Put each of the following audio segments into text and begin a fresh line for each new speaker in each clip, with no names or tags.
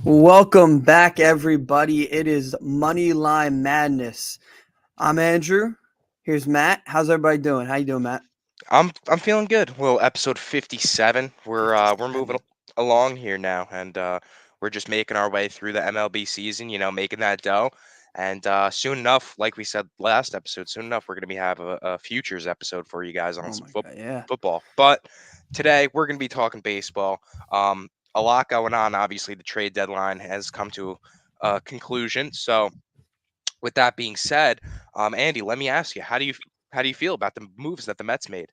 Welcome back, everybody. It is Moneyline Madness. I'm Andrew. Here's Matt. How's everybody doing? How you doing, Matt?
I'm feeling good. Well, episode 57. We're moving
57.
along here now, and we're just making our way through the MLB season. Making that dough, and soon enough, like we said last episode, soon enough we're gonna be have a futures episode for you guys on
Oh
some
my God, yeah.
football. But today we're gonna be talking baseball. A lot going on. Obviously, the trade deadline has come to a conclusion. So, with that being said, Andy, let me ask you, how do you feel about the moves that the Mets made?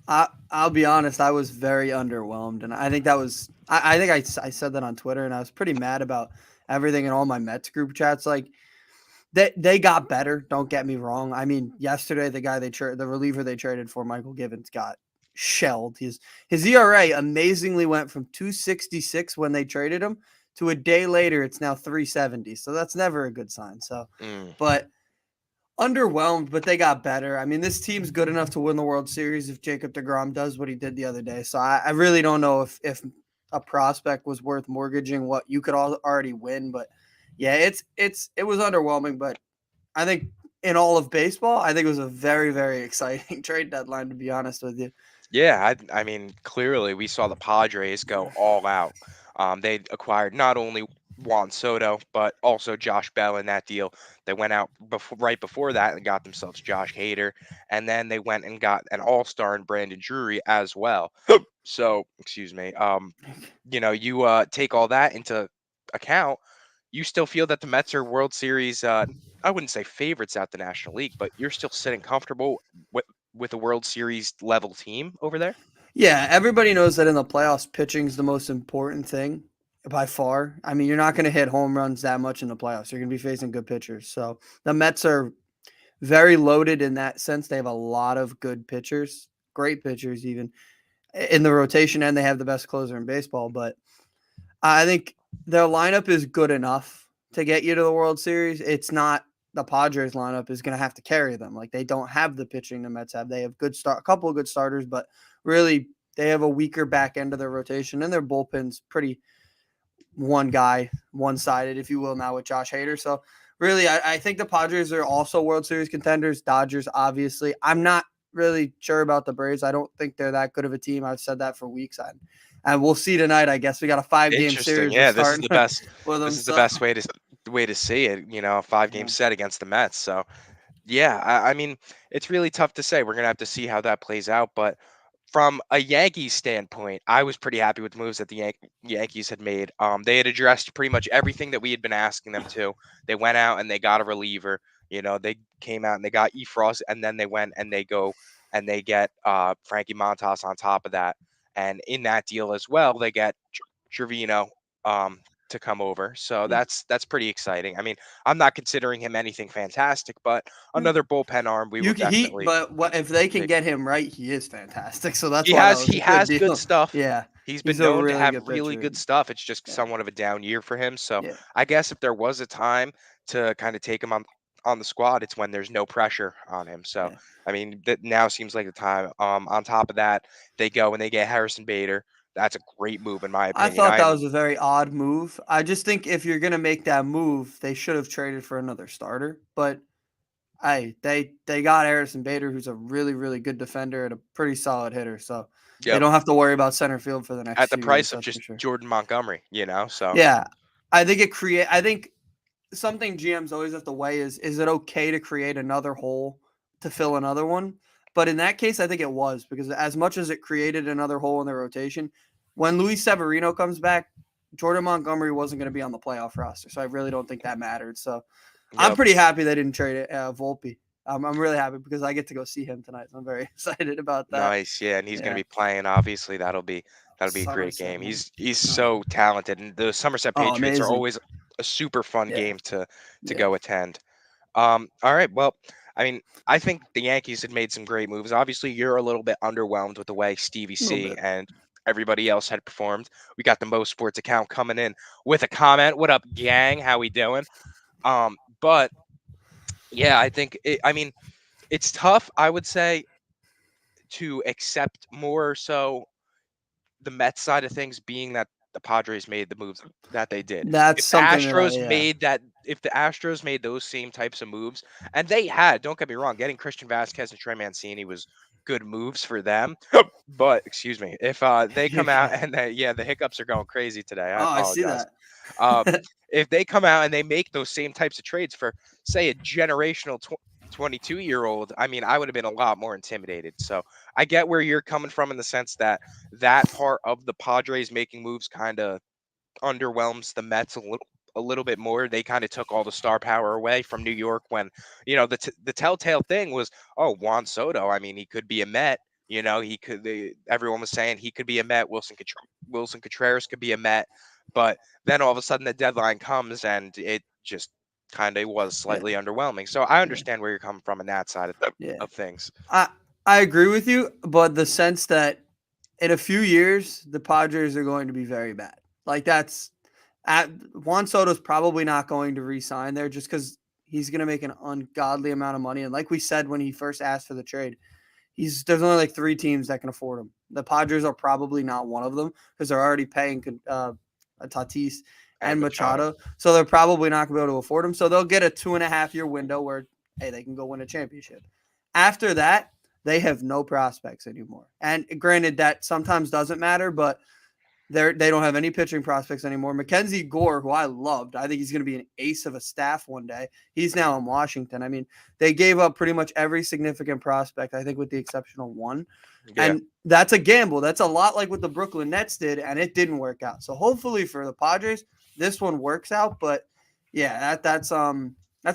I'll be honest. I was very underwhelmed, and I think that was. I think I said that on Twitter, and I was pretty mad about everything in all my Mets group chats. Like they got better. Don't get me wrong. I mean, yesterday the reliever they traded for, Michael Givens, got shelled. His ERA amazingly went from 266 when they traded him to a day later it's now 370. So that's never a good sign. So,
Mm.
but underwhelmed, but they got better. I mean, this team's good enough to win the World Series if Jacob DeGrom does what he did the other day. So I really don't know if a prospect was worth mortgaging what you could already win. But yeah, it was underwhelming. But I think in all of baseball, I think it was a very exciting trade deadline. To be honest with you.
Yeah, I mean, clearly we saw the Padres go all out. They acquired not only Juan Soto, but also Josh Bell in that deal. They went out right before that and got themselves Josh Hader, and then they went and got an all-star in Brandon Drury as well. So, excuse me. You take all that into account, you still feel that the Mets are World Series. I wouldn't say favorites out the National League, but you're still sitting comfortable with a World Series level team over there.
Yeah, everybody knows that in the playoffs, pitching is the most important thing by far. I mean, you're not going to hit home runs that much in the playoffs. You're going to be facing good pitchers. So the Mets are very loaded in that sense. They have a lot of good pitchers, great pitchers, even in the rotation, and they have the best closer in baseball. But I think their lineup is good enough to get you to the World Series. It's not the Padres lineup is going to have to carry them. Like they don't have the pitching the Mets have. They have a couple of good starters, but really they have a weaker back end of their rotation, and their bullpen's pretty one guy, one sided, if you will, now with Josh Hader. So really, I think the Padres are also World Series contenders. Dodgers, obviously. I'm not really sure about the Braves. I don't think they're that good of a team. I've said that for weeks. And we'll see tonight. I guess we got a 5 game
Interesting.
series. We're
Yeah, this is
starting
the best.
with them.
This is the
So
best way to see it. A 5 game
yeah,
set against the Mets. So yeah, I mean, it's really tough to say. We're gonna have to see how that plays out. But from a Yankees standpoint, I was pretty happy with the moves that the Yankees had made. They had addressed pretty much everything that we had been asking them to. They went out and they got a reliever. They came out and they got Efrost, and then they went and they go and they get Frankie Montas on top of that. And in that deal as well, they get Trevino to come over. So that's pretty exciting. I mean, I'm not considering him anything fantastic, but another bullpen arm we will definitely
but what if they can
take.
get him right? He is fantastic. So that's
He
why that
has
was
he
a good
has good
deal.
stuff.
Yeah,
He's
he's
been
a
known to
really
have
good
really
pitcher.
good stuff. It's just
Yeah,
somewhat of a down year for him. So
yeah.
I guess if there was a time to kind of take him on the squad, it's when there's no pressure on him. So
Yeah.
I mean, that now seems like the time. On top of that, they go and they get Harrison Bader. That's a great move in my
I
opinion.
thought that
I'm
was a very odd move. I just think if you're gonna make that move, they should have traded for another starter. But they got Harrison Bader, who's a really good defender and a pretty solid hitter. So they
Yep,
don't have to worry about center field for the next
at the
2 years.
price of
That's for
just
sure.
Jordan Montgomery. So
Yeah, I think something GMs always have to weigh is it okay to create another hole to fill another one? But in that case, I think it was because as much as it created another hole in the rotation, when Luis Severino comes back, Jordan Montgomery wasn't going to be on the playoff roster, so I really don't think that mattered. So I'm
yep.
pretty happy they didn't trade it, Volpe. I'm really happy because I get to go see him tonight. So I'm very excited about that.
Nice, yeah, and he's going to
Yeah,
be playing. Obviously, that'll be a great
Somerset,
game.
man.
He's
No.
so talented, and the Somerset
Oh,
Patriots are
amazing.
always a super fun
Yeah,
game to
yeah,
go attend. All right, well, I mean, I think the Yankees had made some great moves. Obviously, you're a little bit underwhelmed with the way Stevie
a little
C
bit.
and everybody else had performed. We got the Most Sports account coming in with a comment. What up, gang? How we doing? But yeah, I mean, it's tough. I would say to accept more so the Mets side of things being that the Padres made the moves that they did.
That's something that yeah.
If the Astros made those same types of moves, and they had, don't get me wrong, getting Christian Vasquez and Trey Mancini was good moves for them. But excuse me, if they
You're
come out
good.
and the hiccups are going crazy today. I
Oh, I see
apologize.
that.
Um, if they come out and they make those same types of trades for, say, a generational 22-year-old, I mean, I would have been a lot more intimidated. So I get where you're coming from in the sense that that part of the Padres making moves kind of underwhelms the Mets a little bit more. They kind of took all the star power away from New York when, the telltale thing was, oh, Juan Soto. I mean, he could be a Met. Everyone was saying he could be a Met. Wilson Contreras could be a Met. But then all of a sudden the deadline comes and it just kind of was
Yeah,
slightly underwhelming. So I
yeah,
understand where you're coming from in that side
yeah.
of things.
I I agree with you, but the sense that in a few years the Padres are going to be very bad. Like that's at Juan Soto's probably not going to re-sign there just because he's going to make an ungodly amount of money. And like we said when he first asked for the trade, there's only like 3 teams that can afford him. The Padres are probably not one of them because they're already paying Tatis
And
and
Machado.
Machado, so they're probably not going to be able to afford him. So they'll get a 2.5 year window where hey they can go win a championship. After that, they have no prospects anymore. And granted, that sometimes doesn't matter, but they don't have any pitching prospects anymore. Mackenzie Gore, who I loved, I think he's going to be an ace of a staff one day. He's now in Washington. I mean, they gave up pretty much every significant prospect, I think, with the exception of one.
Yeah.
And that's a gamble. That's a lot like what the Brooklyn Nets did, and it didn't work out. So hopefully for the Padres, this one works out. But yeah, that's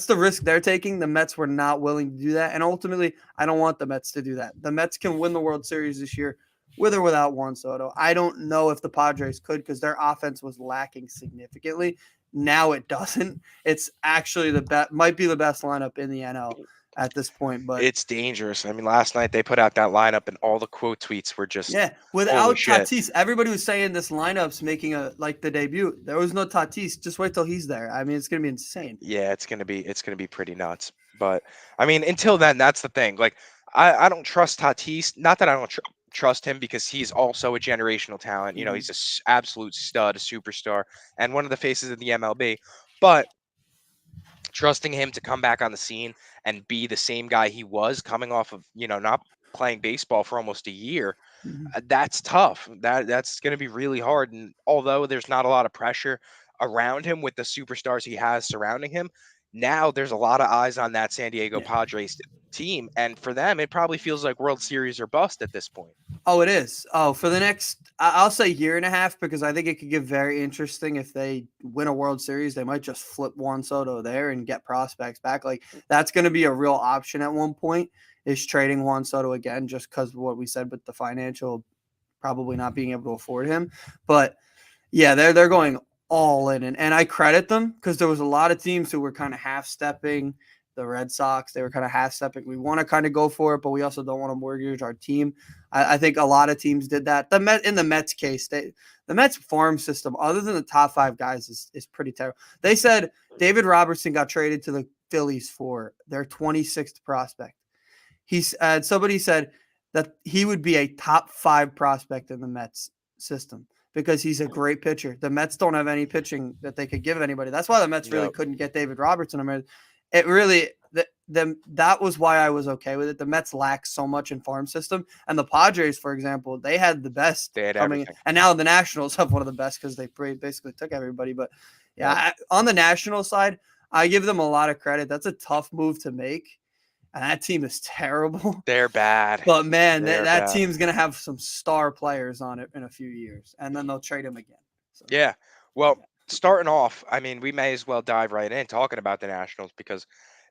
the risk they're taking. The Mets were not willing to do that, and ultimately, I don't want the Mets to do that. The Mets can win the World Series this year with or without Juan Soto. I don't know if the Padres could because their offense was lacking significantly. Now it doesn't. It's actually might be the best lineup in the NL at this point. But
It's dangerous. I mean, last night they put out that lineup and all the quote tweets were just,
yeah,
holy
without
shit.
Tatis, everybody was saying this lineup's making the debut. There was no Tatis. Just wait till he's there. I mean, it's gonna be insane.
Yeah, it's gonna be pretty nuts. But I mean, until then, that's the thing. Like, I don't trust Tatis. Not that I don't trust him because he's also a generational talent.
Mhm.
He's a absolute stud, a superstar, and one of the faces of the MLB. But trusting him to come back on the scene and be the same guy he was coming off of, not playing baseball for almost a year,
Mhm.
that's tough. That's going to be really hard. And although there's not a lot of pressure around him with the superstars he has surrounding him, now there's a lot of eyes on that San Diego
Yeah.
Padres team, and for them, it probably feels like World Series or bust at this point.
Oh, it is. Oh, for the next, I'll say year and a half because I think it could get very interesting if they win a World Series. They might just flip Juan Soto there and get prospects back. Like that's going to be a real option at one point. Is trading Juan Soto again just because of what we said with the financial probably not being able to afford him. But yeah, they're going all in, and I credit them because there was a lot of teams who were kind of half stepping. The Red Sox, they were kind of half stepping. We want to kind of go for it, but we also don't want to mortgage our team. I think a lot of teams did that. In the Mets case, the Mets farm system, other than the top 5 guys, is pretty terrible. They said David Robertson got traded to the Phillies for their 26th prospect. Somebody said that he would be a top 5 prospect in the Mets system because he's a great pitcher. The Mets don't have any pitching that they could give anybody. That's why the Mets really
Yep.
couldn't get David Robertson. I mean, it really that was why I was okay with it. The Mets lack so much in farm system, and the Padres, for example, they had the best
They had
coming in,
everything.
and now the Nationals have one of the best because they basically took everybody. But yeah,
Yep.
on the national side, I give them a lot of credit. That's a tough move to make, and that team is terrible.
They're bad.
But man,
They're
that
bad.
team's gonna have some star players on it in a few years, and then they'll trade him again. So
Yeah. Well, starting off, I mean, we may as well dive right in talking about the Nationals because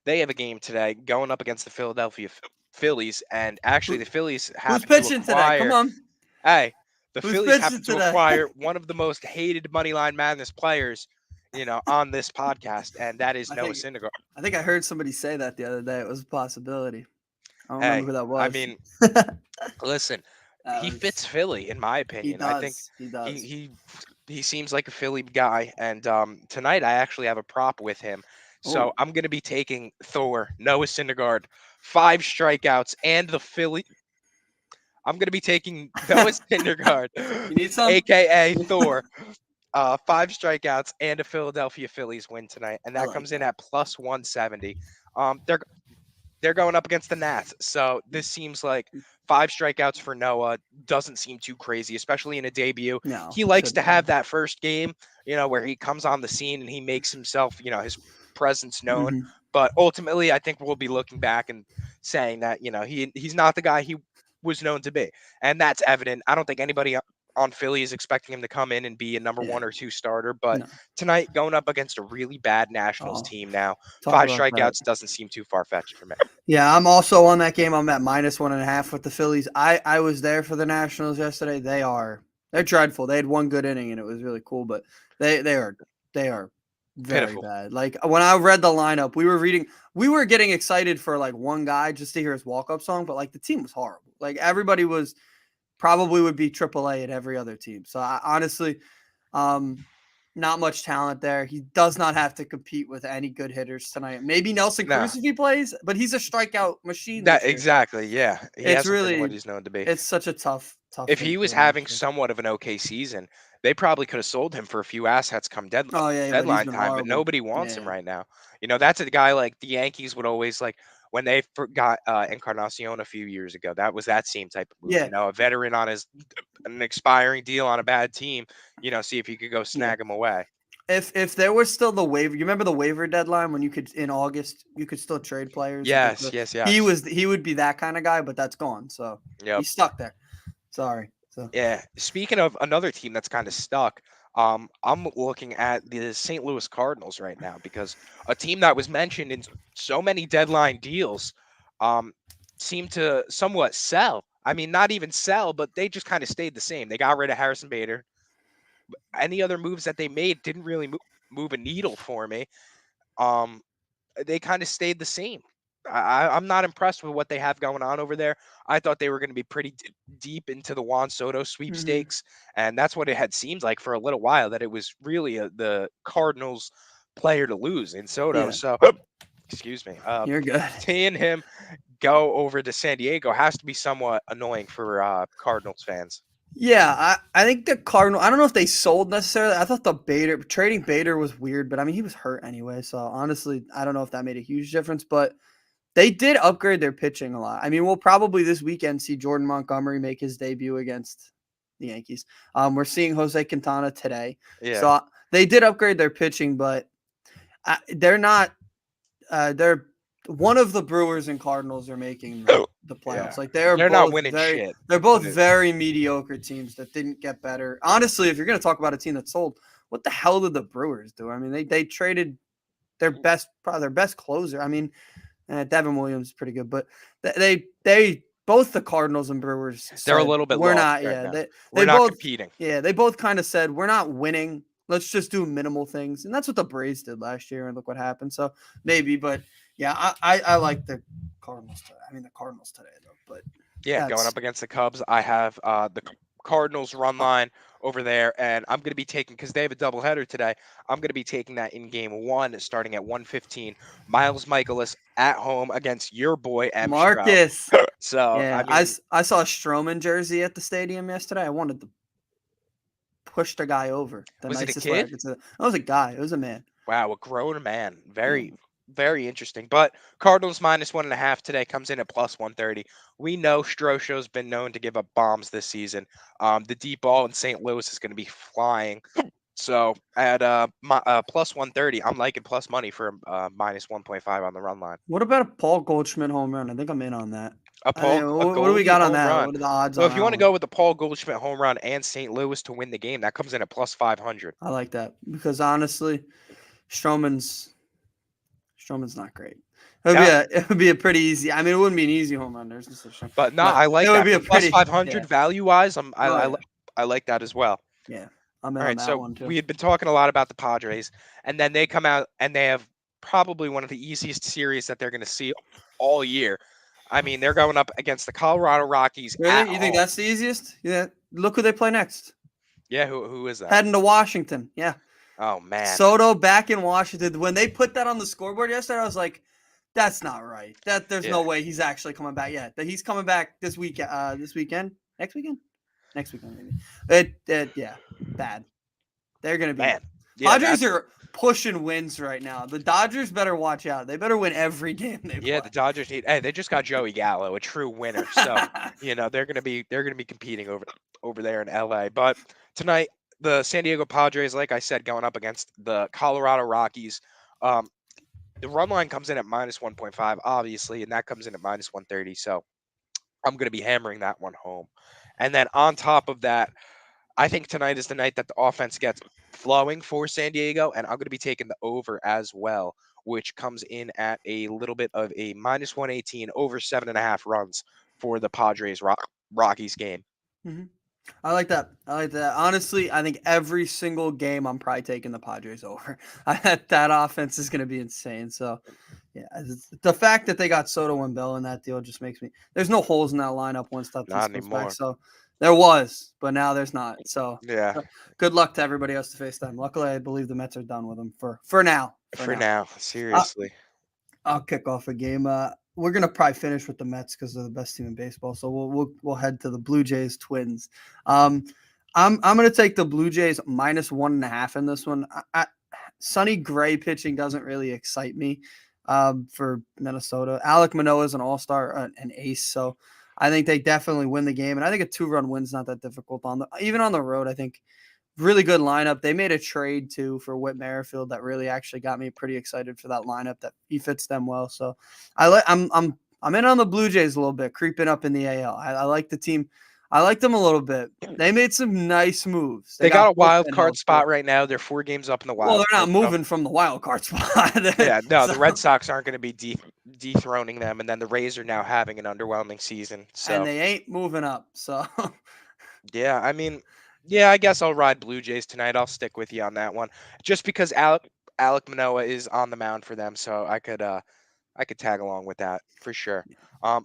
they have a game today going up against the Philadelphia Phillies, and actually
who
the Phillies
who's
happen to
pitching today? Come
acquire.
on,
Hey, the
who's
Phillies
pitching
happen to
today?
acquire one of the most hated Moneyline Madness players, on this podcast, and that is
I
Noah
think
Syndergaard.
I think I heard somebody say that the other day. It was a possibility. I don't remember
Hey,
who that
I
was.
mean, listen,
That
he
was
fits Philly in my
he
opinion. I think
does he
he
does.
he he seems like a Philly guy, and tonight I actually have a prop with him. So
Oh,
I'm gonna be taking Thor, Noah Syndergaard, 5 strikeouts, and the Philly. I'm gonna be taking Noah Syndergaard,
you need some.
aka Thor, 5 strikeouts and a Philadelphia Phillies win tonight, and
I
that
like
comes in
that.
at plus 170. They're going up against the Nats. So this seems like 5 strikeouts for Noah doesn't seem too crazy, especially in a debut.
No,
He
it
likes to
shouldn't be.
have that first game, where he comes on the scene and he makes himself, his presence known.
Hmm.
But ultimately, I think we'll be looking back and saying that, he's not the guy he was known to be. And that's evident. I don't think anybody on Philly is expecting him to come in and be a number
Yeah.
1 or 2 starter. But
No.
tonight, going up against a really bad Nationals
Oh,
team now,
talk
five
about that.
strikeouts doesn't seem too far fetched for me.
Yeah, I'm also on that game. I'm at -1.5 with the Phillies. I was there for the Nationals yesterday. They're dreadful. They had one good inning and it was really cool, but they are very
Pitiful.
bad. Like when I read the lineup, we were getting excited for like one guy just to hear his walk up song, but like the team was horrible. Like everybody was probably would be AAA at every other team. So I honestly, um, not much talent there. He does not have to compete with any good hitters tonight. Maybe Nelson
No,
Cruz if he plays, but he's a strikeout machine
that
this year. So
exactly. Yeah, he
it's
hasn't been what
really
he's known to be.
it's such a tough
If
thing
he
for
was
them this
having
year.
somewhat of an okay season, they probably could have sold him for a few assets come
Oh yeah, but he's
deadline
been
time. But
horrible.
nobody wants him
Yeah.
right now. That's a guy like the Yankees would always like when they forgot Encarnacion a few years ago. That was that same type of move.
Yeah.
A veteran on an expiring deal on a bad team. See if you could go
Yeah.
snag him away.
If there was still the waiver, you remember the waiver deadline when you could in August you could still trade players.
Yes, yes, yes.
He would be that kind of guy, but that's gone. So
Yep.
he's stuck there. Sorry. So
Yeah. Speaking of another team that's kind of stuck, I'm looking at the St. Louis Cardinals right now because a team that was mentioned in so many deadline deals, um, seemed to somewhat sell. I mean, not even sell, but they just kind of stayed the same. They got rid of Harrison Bader. Any other moves that they made didn't really move a needle for me. Um, they kind of stayed the same. I'm not impressed with what they have going on over there. I thought they were going to be pretty deep into the Juan Soto
mhm.
sweepstakes, and that's what it had seemed like for a little while. That it was really the Cardinals' player to lose in Soto.
Yeah,
So, excuse me.
you're good.
Seeing him go over to San Diego has to be somewhat annoying for Cardinals fans.
Yeah, I think the Cardinal. I don't know if they sold necessarily. I thought the Bader trading Bader was weird, but I mean he was hurt anyway. So honestly, I don't know if that made a huge difference. But they did upgrade their pitching a lot. I mean, we'll probably this weekend see Jordan Montgomery make his debut against the Yankees. We're seeing Jose Quintana today. So
Yeah.
they did upgrade their pitching, but they're not. They're one of the Brewers and Cardinals are making the playoffs.
Yeah.
Like they are
They're not
both
winning shit.
they're
When
both
it,
very mediocre teams that didn't get better. Honestly, if you're going to talk about a team that sold, what the hell did the Brewers do? I mean, they traded probably their best closer. I mean, Devin Williams is pretty good, but they both the Cardinals and Brewers
they're a
said
little bit
we're
lost
not.
right
Yeah,
now. We're
they
not
both
competing.
they both kind of said we're not winning. Let's just do minimal things, and that's what the Braves did last year, and look what happened. So maybe, but yeah, I like the Cardinals today. I mean the Cardinals today though, but
Yeah, going
that's
up against the Cubs, I have the Cardinals run
oh,
line over there, and I'm going to be taking because they have a doubleheader today. I'm going to be taking that in game one, starting at 1:15. Miles Michaelis at home against your boy M. Stroud.
Marcus.
So,
Yeah,
I mean,
I saw a Stroman jersey at the stadium yesterday. I wanted to push the guy over. The
was it a
nicest way I
kid?
could say that. It was a guy. It was a man.
Wow, a grown man.
Yeah.
Very, very interesting. But Cardinals -1.5 today comes in at plus 130. We know Strosho's been known to give up bombs this season. The deep ball in St. Louis is going to be flying. So at plus 130, I'm liking plus money for -1.5 on the run line.
What about a Paul Goldschmidt home run? I think I'm in on that. I mean,
A
what do we
Goldie
got on
home
that?
run.
What are the odds
Well,
on
if you
that
want to
one?
go with the Paul Goldschmidt home run and St. Louis to win the game, that comes in at plus 500.
I like that because honestly, Stroman's Stroman's not great.
No,
It would be a pretty easy. I mean, it wouldn't be an easy home run. There's no such thing,
but no,
but
I
it
like
would
that
be
for
a
plus
pretty
500
yeah.
value wise.
Oh yeah,
I like that as well.
yeah. I'm in
All
on
right,
that
so
one too.
we had been talking a lot about the Padres, and then they come out and they have probably one of the easiest series that they're going to see all year. I mean, they're going up against the Colorado Rockies at
Really, you think
home.
that's the easiest? Yeah. Look who they play next.
Yeah, who is that?
Heading to Washington. Yeah.
Oh man,
Soto back in Washington. When they put that on the scoreboard yesterday, I was like, "That's not right. That there's
yeah.
no way he's actually coming back yet. That he's coming back this week. This weekend, next weekend, maybe. Yeah, bad. They're going to be.
Man, yeah,
Padres are pushing wins right now. The Dodgers better watch out. They better win every game they
yeah,
play.
the Dodgers need. Hey, they just got Joey Gallo, a true winner. So they're gonna be competing over there in LA. But tonight, the San Diego Padres, like I said, going up against the Colorado Rockies. Um, the run line comes in at -1.5, obviously, and that comes in at -130. So I'm gonna be hammering that one home. And then on top of that, I think tonight is the night that the offense gets flowing for San Diego, and I'm going to be taking the over as well, which comes in at a little bit of a -118 over 7.5 runs for the Padres Rockies game.
Mhm. I like that. I like that. Honestly, I think every single game I'm probably taking the Padres over. That offense is going to be insane. So, yeah, the fact that they got Soto and Bell in that deal just makes me. There's no holes in that lineup once Tatis
Not
comes back.
anymore.
So there was, but now there's not. So
Yeah,
good luck to everybody else to face them. Luckily, I believe the Mets are done with them for now. For
for
now,
now,
uh,
seriously.
I'll kick off a game. We're gonna probably finish with the Mets because they're the best team in baseball. So we'll head to the Blue Jays Twins. Um, I'm gonna take the Blue Jays -1.5 in this one. Sonny Gray pitching doesn't really excite me for Minnesota. Alek Manoah is an all-star, an ace, so I think they definitely win the game. And I think a 2-run win's not that difficult even on the road. I think really good lineup. They made a trade too for Whit Merrifield that really actually got me pretty excited for that lineup. That he fits them well. So I'm in on the Blue Jays a little bit, creeping up in the AL. I like the team. I like them a little bit. They made some nice moves. They
They got
got
a wild
bullpen
card
help too.
spot right now. They're 4 games up in the
Well,
wild
they're not
card. So
moving from the wild card spot.
yeah, no,
So,
the Red Sox aren't going to be dethroning them, and then the Rays are now having an underwhelming season.
and
So
they ain't moving up. So
yeah, I mean, yeah, I guess I'll ride Blue Jays tonight. I'll stick with you on that one, just because Alec Manoah is on the mound for them, so I could tag along with that for sure.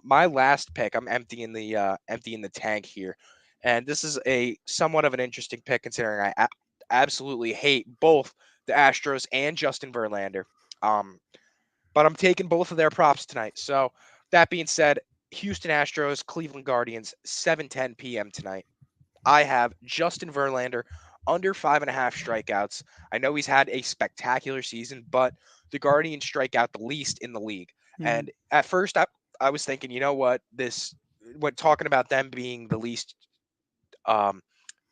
My last pick, I'm emptying the tank here, and this is a somewhat of an interesting pick considering absolutely hate both the Astros and Justin Verlander. Um, but I'm taking both of their props tonight. So that being said, Houston Astros, Cleveland Guardians, 7:10 p.m. tonight. I have Justin Verlander under 5.5 strikeouts. I know he's had a spectacular season, but the Guardians strike out the least in the league.
Mhm.
And at first, I was thinking, you know what, when talking about them being the least um,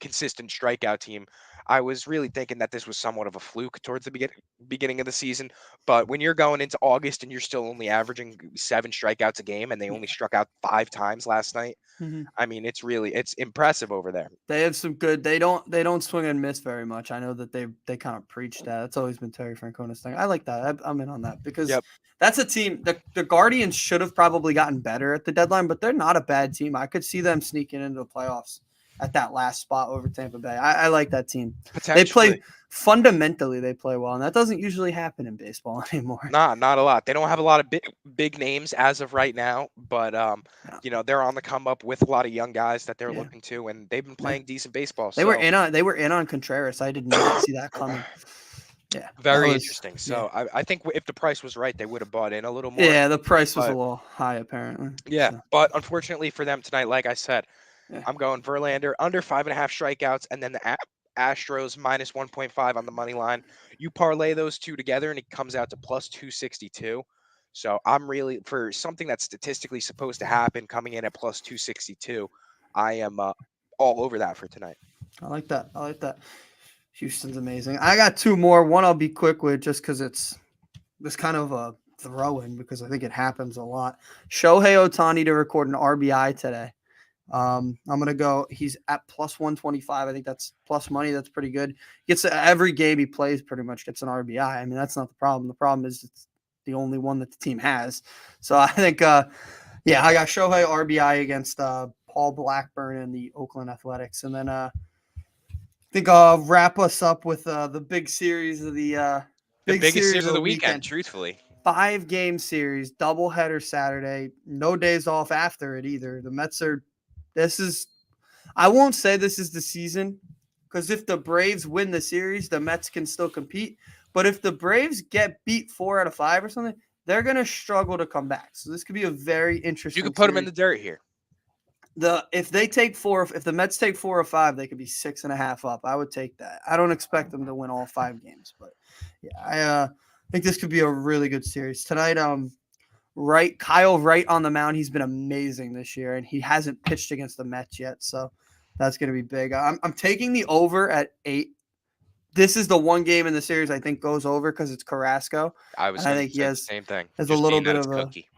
consistent strikeout team, I was really thinking that this was somewhat of a fluke towards the beginning of the season. But when you're going into August and you're still only averaging 7 strikeouts a game, and they only
Yeah.
struck out 5 times last night,
Mhm.
I mean, it's impressive over there.
They have some good. They don't swing and miss very much. I know that they kind of preach that. That's always been Terry Francona's thing. I like that. I'm in on that because
Yep.
that's a team. The Guardians should have probably gotten better at the deadline, but they're not a bad team. I could see them sneaking into the playoffs at that last spot over Tampa Bay. I like that team. They
Potentially.
play fundamentally. They play well, and that doesn't usually happen in baseball anymore.
Not a lot. They don't have a lot of big names as of right now, but
Yeah.
they're on the come up with a lot of young guys that they're
Yeah.
looking to, and they've been
Yeah.
playing decent baseball.
They were
So
in on Contreras. I did not see that coming. Yeah, that
very
was
interesting.
yeah.
So I think if the price was right, they would have bought in a little more.
Yeah, the price was a
But
little high apparently.
yeah,
So
but unfortunately for them tonight, like I said,
yeah.
I'm going Verlander under 5.5 strikeouts, and then the Astros -1.5 on the money line. You parlay those two together, and it comes out to +262. So I'm really for something that's statistically supposed to happen, coming in at +262. I am all over that for tonight.
I like that. I like that. Houston's amazing. I got two more. One I'll be quick with just because it's kind of a throw in because I think it happens a lot. Shohei Otani to record an RBI today. I'm gonna go. He's at +125. I think that's plus money. That's pretty good. Gets every game he plays pretty much gets an RBI. I mean that's not the problem. The problem is it's the only one that the team has. So I think yeah, I got Shohei RBI against Paul Blackburn and the Oakland Athletics, and then think I'll wrap us up with the
The
big
biggest
series
series
of
of
the
the weekend,
weekend.
truthfully.
5-game series, doubleheader Saturday. No days off after it either. The Mets are. This is. I won't say this is the season because if the Braves win the series, the Mets can still compete. But if the Braves get beat 4 out of 5 or something, they're gonna struggle to come back. So this could be a very
You
interesting
could put them in
series.
the dirt here.
if the Mets take 4 or 5, they could be 6.5 up. I would take that. I don't expect them to win all 5 games, but yeah, I think this could be a really good series tonight. Kyle Wright on the mound. He's been amazing this year, and he hasn't pitched against the Mets yet, so that's going to be big. I'm taking the over at 8. This is the one game in the series I think goes over because it's Carrasco,
I was
and I
going to
think he
say the same thing.
has a
Just
little
being
bit
that it's
of a
Cookie.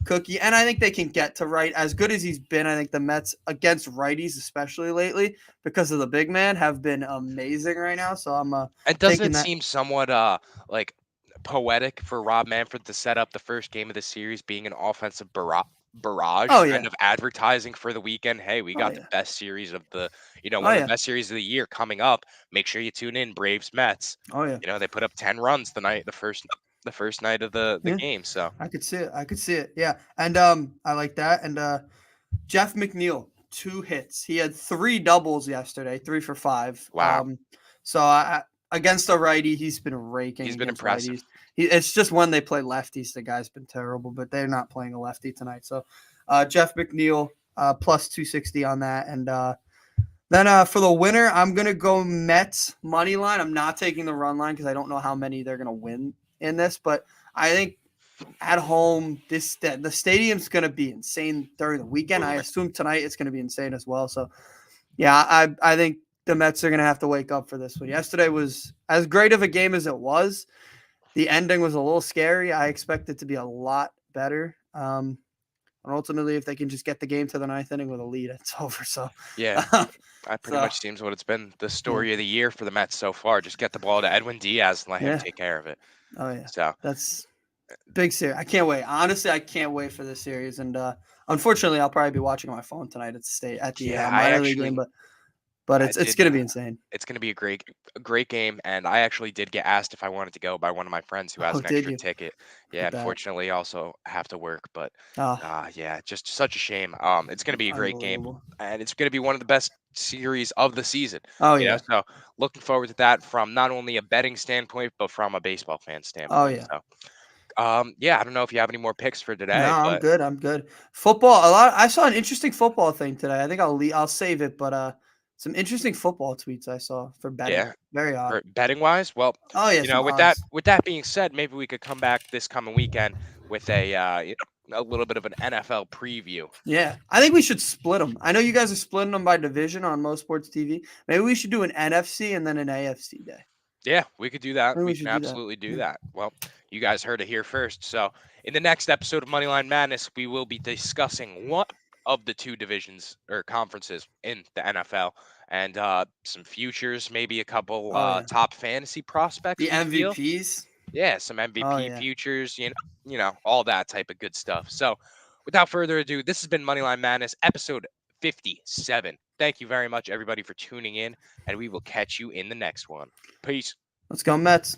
cookie, and I think they can get to Wright as good as he's been. I think the Mets against righties, especially lately, because of the big man, have been amazing right now. So I'm
And doesn't
thinking
it
that.
seem somewhat like poetic for Rob Manfred to set up the first game of the series being an offensive barrage,
Oh
kind
yeah,
of advertising for the weekend? Hey, we
oh
got the
yeah,
best series of the,
oh
one of the
yeah,
best series of the year coming up. Make sure you tune in, Braves Mets.
oh yeah,
They put up 10 runs the first night of the
yeah.
game. So
I could see it. I could see it. Yeah, and I like that. And Jeff McNeil, 2 hits. He had 3 doubles yesterday, 3 for 5.
wow,
So against a righty, he's been raking
he's been
against
impressive.
righties. It's just when they play lefties, the guy's been terrible, but they're not playing a lefty tonight. So Jeff McNeil, plus 260 on that. And then for the winner, I'm going to go Mets money line. I'm not taking the run line because I don't know how many they're going to win in this, but I think at home, the stadium's going to be insane during the weekend. I
Booming.
assume tonight it's going to be insane as well. So, yeah, I think the Mets are going to have to wake up for this one. Yesterday was as great of a game as it was. The ending was a little scary. I expect it to be a lot better. And ultimately, if they can just get the game to the ninth inning with a lead, it's over. So,
Yeah,
um,
that pretty
so
much seems what it's been the
yeah,
story of the year for the Mets so far. Just get the ball to Edwin Diaz and let him
yeah,
take care of it.
oh yeah,
So
that's big series. I can't wait. Honestly, I can't wait for this series. And unfortunately, I'll probably be watching on my phone tonight at the
yeah,
minor league game, but
I
it's
did.
gonna be insane.
It's going to be a great game, and I actually did get asked if I wanted to go by one of my friends who has
Oh,
an
did
extra
you?
ticket. Yeah,
Look at that.
unfortunately, I also have to work, but
Oh,
yeah, just such a shame. It's going to be a great game,
unbelievable.
and it's going to be one of the best series of the season.
Oh yeah.
So looking forward to that from not only a betting standpoint, but from a baseball fan
Oh
standpoint.
yeah.
So yeah, I don't know if you have any more picks for
No,
today,
I'm
but
good. I'm good. Football. A lot. I saw an interesting football thing today. I think I'll save it, but some interesting football tweets I saw for betting.
yeah,
Very odd.
for betting wise, well,
Oh yeah, some
with
odds.
that being said, maybe we could come back this coming weekend with a little bit of an NFL preview.
Yeah, I think we should split them. I know you guys are splitting them by division on Most Sports TV. Maybe we should do an NFC and then an AFC day.
Yeah, we could do
I
that.
think
We
we
can
should do that.
absolutely do
Yeah.
that. Well, you guys heard it here first. So, in the next episode of Moneyline Madness, we will be discussing one of the two divisions or conferences in the NFL and some futures, maybe a couple
Oh yeah.
top fantasy prospects
The
we feel.
MVPs.
Yeah, some
Oh
MVP
yeah.
futures, all that type of good stuff. So, without further ado, this has been Moneyline Madness, episode 57. Thank you very much, everybody, for tuning in, and we will catch you in the next one. Peace.
Let's go Mets.